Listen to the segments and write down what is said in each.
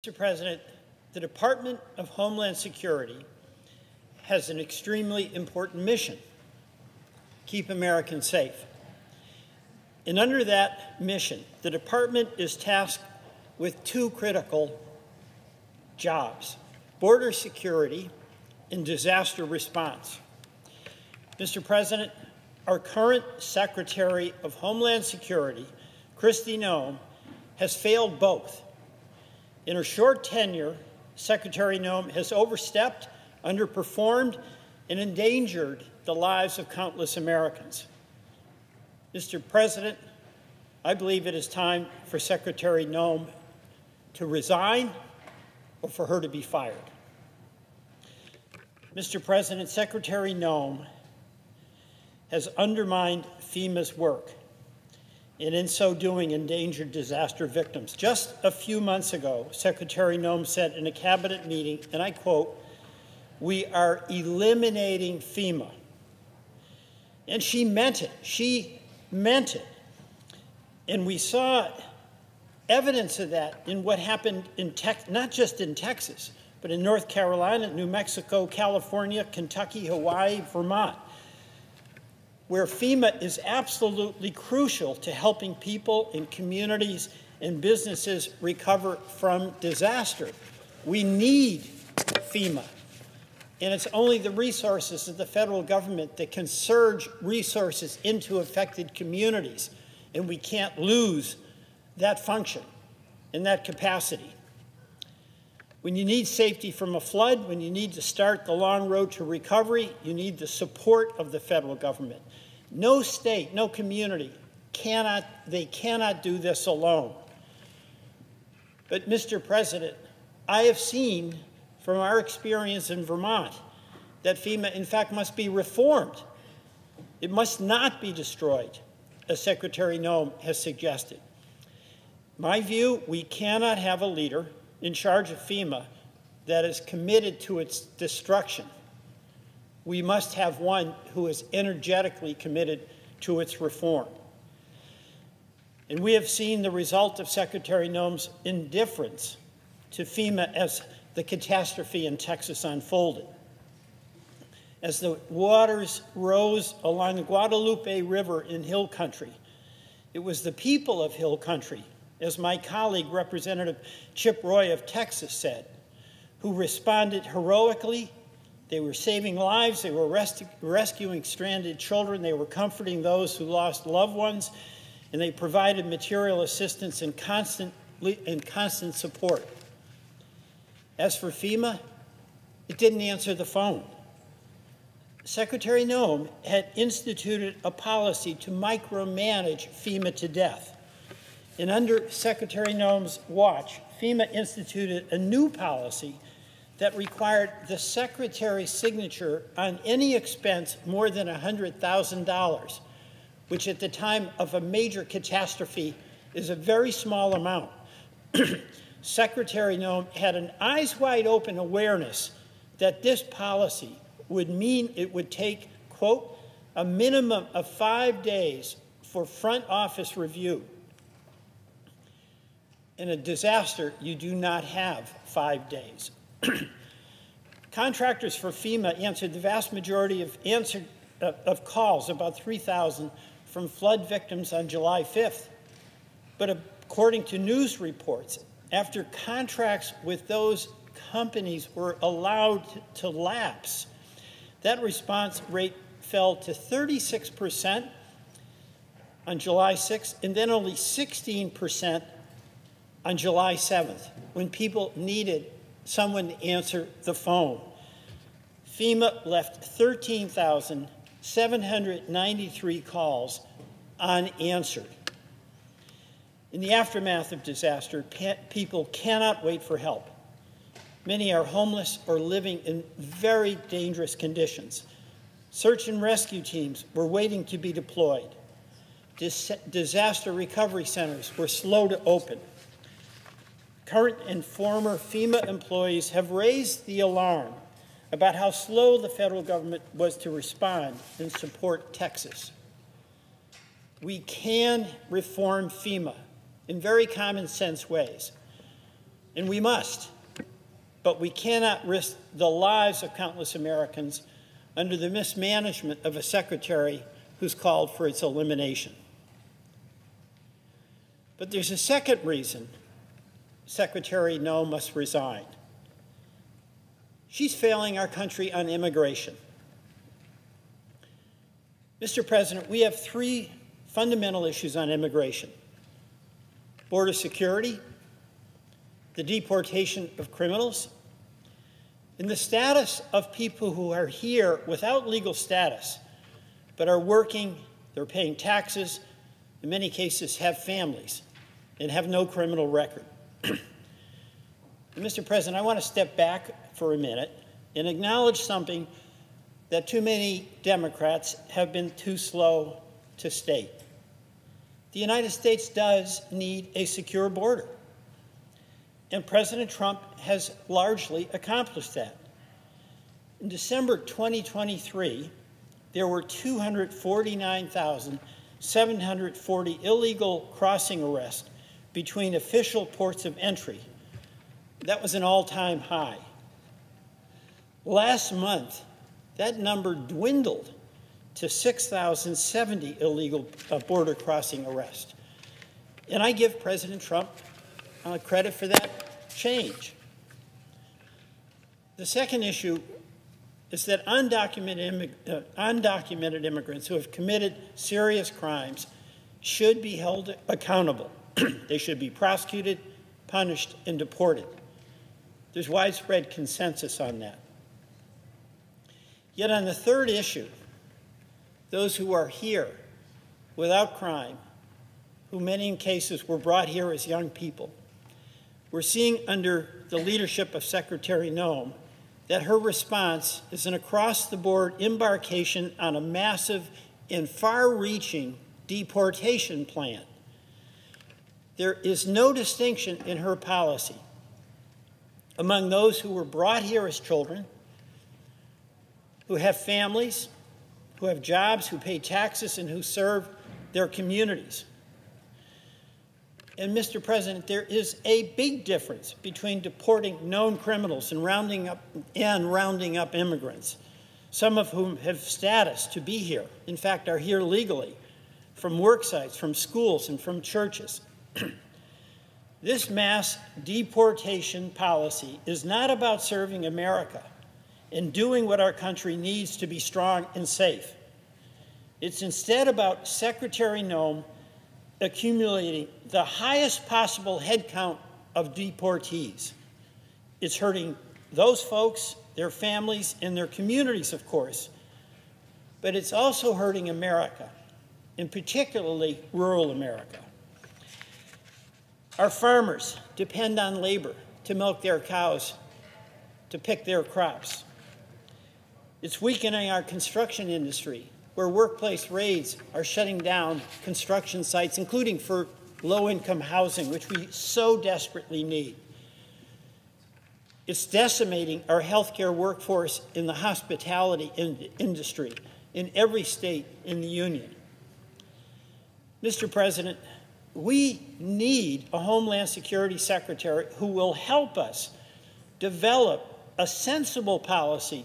Mr. President, the Department of Homeland Security has an extremely important mission: keep Americans safe. And under that mission, the department is tasked with two critical jobs: border security and disaster response. Mr. President, our current Secretary of Homeland Security, Kristi Noem, has failed both. In her short tenure, Secretary Noem has overstepped, underperformed, and endangered the lives of countless Americans. Mr. President, I believe it is time for Secretary Noem to resign or for her to be fired. Mr. President, Secretary Noem has undermined FEMA's work, and in so doing endangered disaster victims. Just a few months ago, Secretary Noem said in a cabinet meeting, and I quote, "We are eliminating FEMA." And she meant it. She meant it. And we saw evidence of that in what happened in not just in Texas, but in North Carolina, New Mexico, California, Kentucky, Hawaii, Vermont, where FEMA is absolutely crucial to helping people and communities and businesses recover from disaster. We need FEMA. And it's only the resources of the federal government that can surge resources into affected communities. And we can't lose that function and that capacity. When you need safety from a flood, when you need to start the long road to recovery, you need the support of the federal government. No state, no community cannot do this alone. But Mr. President, I have seen from our experience in Vermont that FEMA, in fact, must be reformed. It must not be destroyed, as Secretary Noem has suggested. My view, we cannot have a leader in charge of FEMA that is committed to its destruction. We must have one who is energetically committed to its reform. And we have seen the result of Secretary Noem's indifference to FEMA as the catastrophe in Texas unfolded. As the waters rose along the Guadalupe River in Hill Country, it was the people of Hill Country, as my colleague, Representative Chip Roy of Texas said, who responded heroically. They were saving lives, they were rescuing stranded children, they were comforting those who lost loved ones, and they provided material assistance and constant support. As for FEMA, it didn't answer the phone. Secretary Noem had instituted a policy to micromanage FEMA to death. And under Secretary Noem's watch, FEMA instituted a new policy that required the Secretary's signature on any expense more than $100,000, which at the time of a major catastrophe is a very small amount. Secretary Noem had an eyes-wide-open awareness that this policy would mean it would take, quote, a minimum of 5 days for front office review. In a disaster, you do not have 5 days. Contractors for FEMA answered the vast majority of calls, about 3,000, from flood victims on July 5th. But according to news reports, after contracts with those companies were allowed to lapse, that response rate fell to 36% on July 6th, and then only 16% on July 7th, when people needed someone to answer the phone. FEMA left 13,793 calls unanswered. In the aftermath of disaster, people cannot wait for help. Many are homeless or living in very dangerous conditions. Search and rescue teams were waiting to be deployed. Disaster recovery centers were slow to open. Current and former FEMA employees have raised the alarm about how slow the federal government was to respond and support Texas. We can reform FEMA in very common sense ways. and we must, but we cannot risk the lives of countless Americans under the mismanagement of a secretary who's called for its elimination. But there's a second reason Secretary Noem must resign. She's failing our country on immigration. Mr. President, we have three fundamental issues on immigration: border security, the deportation of criminals, and the status of people who are here without legal status, but are working, they're paying taxes, in many cases have families, and have no criminal record. Mr. President, I want to step back for a minute and acknowledge something that too many Democrats have been too slow to state. The United States does need a secure border, and President Trump has largely accomplished that. In December 2023, there were 249,740 illegal crossing arrests between official ports of entry. That was an all-time high. Last month, that number dwindled to 6,070 illegal border crossing arrests. And I give President Trump credit for that change. The second issue is that undocumented immigrants who have committed serious crimes should be held accountable. They should be prosecuted, punished, and deported. There's widespread consensus on that. Yet on the third issue, those who are here without crime, who many cases were brought here as young people, we're seeing under the leadership of Secretary Noem that her response is an across-the-board embarkation on a massive and far-reaching deportation plan. There is no distinction in her policy among those who were brought here as children, who have families, who have jobs, who pay taxes, and who serve their communities. And, Mr. President, there is a big difference between deporting known criminals and rounding up immigrants, some of whom have status to be here, in fact, are here legally, from work sites, from schools, and from churches. This mass deportation policy is not about serving America and doing what our country needs to be strong and safe. It's instead about Secretary Noem accumulating the highest possible headcount of deportees. It's hurting those folks, their families, and their communities, of course, but it's also hurting America, and particularly rural America. Our farmers depend on labor to milk their cows, to pick their crops. It's weakening our construction industry, where workplace raids are shutting down construction sites, including for low-income housing, which we so desperately need. It's decimating our healthcare workforce in the hospitality industry in every state in the union. Mr. President, we need a Homeland Security Secretary who will help us develop a sensible policy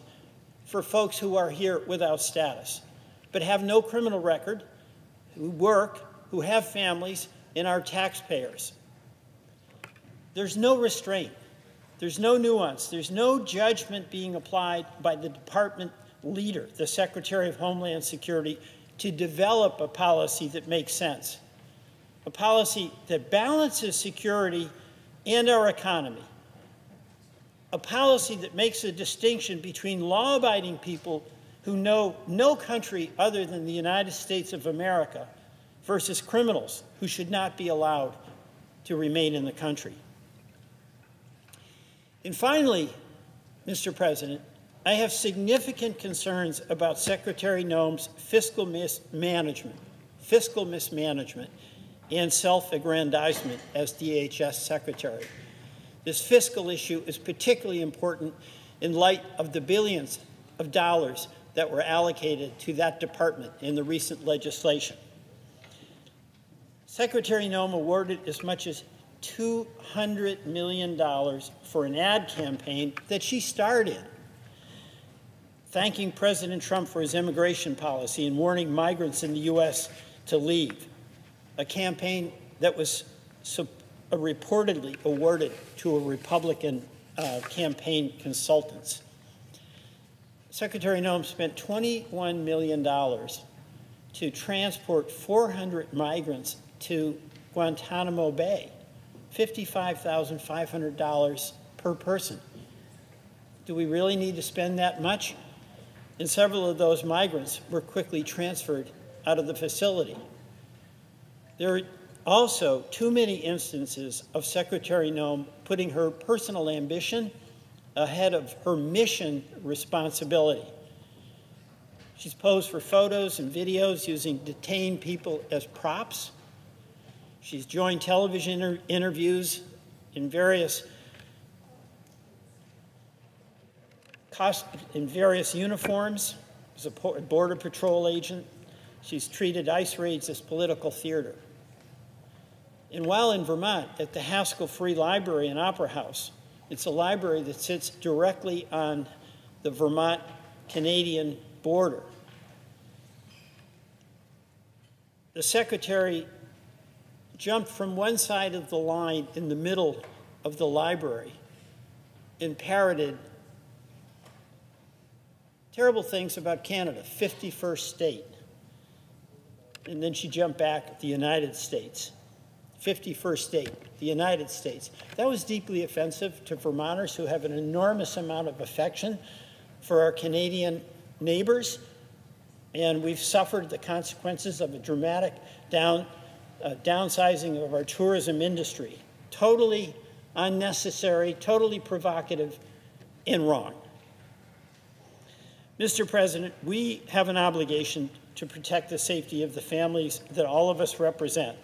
for folks who are here without status, but have no criminal record, who work, who have families, and are taxpayers. There's no restraint. There's no nuance. There's no judgment being applied by the department leader, the Secretary of Homeland Security, to develop a policy that makes sense, a policy that balances security and our economy, a policy that makes a distinction between law-abiding people who know no country other than the United States of America versus criminals who should not be allowed to remain in the country. And finally, Mr. President, I have significant concerns about Secretary Noem's fiscal mismanagement and self-aggrandizement as DHS Secretary. This fiscal issue is particularly important in light of the billions of dollars that were allocated to that department in the recent legislation. Secretary Noem awarded as much as $200 million for an ad campaign that she started, thanking President Trump for his immigration policy and warning migrants in the U.S. to leave, a campaign that was reportedly awarded to a Republican campaign consultants. Secretary Noem spent $21 million to transport 400 migrants to Guantanamo Bay, $55,500 per person. Do we really need to spend that much? And several of those migrants were quickly transferred out of the facility. There are also too many instances of Secretary Noem putting her personal ambition ahead of her mission responsibility. She's posed for photos and videos using detained people as props. She's joined television interviews in various uniforms as a Border Patrol agent. She's treated ICE raids as political theater. And while in Vermont, at the Haskell Free Library and Opera House, it's a library that sits directly on the Vermont-Canadian border, the Secretary jumped from one side of the line in the middle of the library and parroted terrible things about Canada, 51st state. And then she jumped back at the United States, 51st state, the United States. That was deeply offensive to Vermonters who have an enormous amount of affection for our Canadian neighbors, and we've suffered the consequences of a dramatic downsizing of our tourism industry. Totally unnecessary, totally provocative, and wrong. Mr. President, we have an obligation to protect the safety of the families that all of us represent.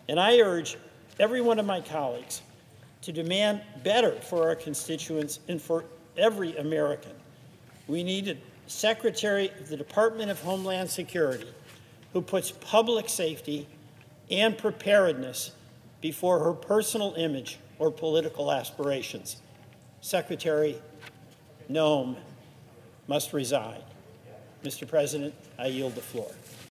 And I urge every one of my colleagues to demand better for our constituents and for every American. We need a Secretary of the Department of Homeland Security who puts public safety and preparedness before her personal image or political aspirations. Secretary Noem must resign. Mr. President, I yield the floor.